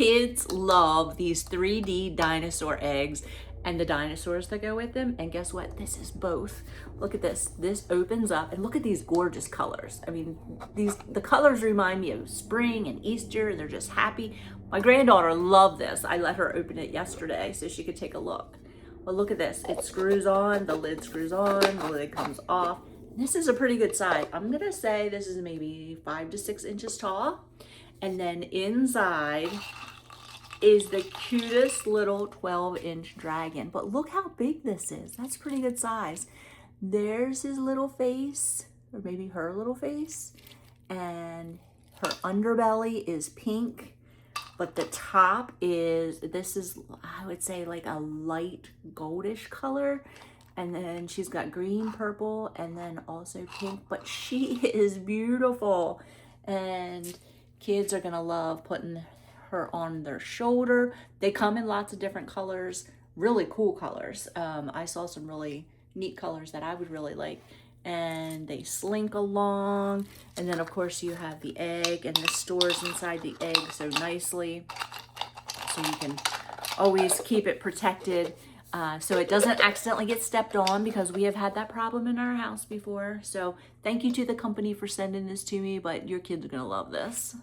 Kids love these 3D dinosaur eggs and the dinosaurs that go with them. And guess what? This is both. Look at this. This opens up and look at these gorgeous colors. I mean, the colors remind me of spring and Easter, and they're just happy. My granddaughter loved this. I let her open it yesterday so she could take a look. Well, look at this. It screws on, the lid screws on, the lid comes off. This is a pretty good size. I'm gonna say this is maybe 5 to 6 inches tall. And then inside is the cutest little 12-inch dragon. But look how big this is. That's pretty good size. There's his little face, or maybe her little face. And her underbelly is pink. But the top is, this is, I would say, like a light goldish color. And then she's got green, purple, and then also pink. But she is beautiful. And kids are gonna love putting her on their shoulder. They come in lots of different colors, really cool colors. I saw some really neat colors that I would really like. And they slink along. And then of course you have the egg, and this stores inside the egg so nicely. So you can always keep it protected. So it doesn't accidentally get stepped on, because we have had that problem in our house before. So thank you to the company for sending this to me, but your kids are gonna love this.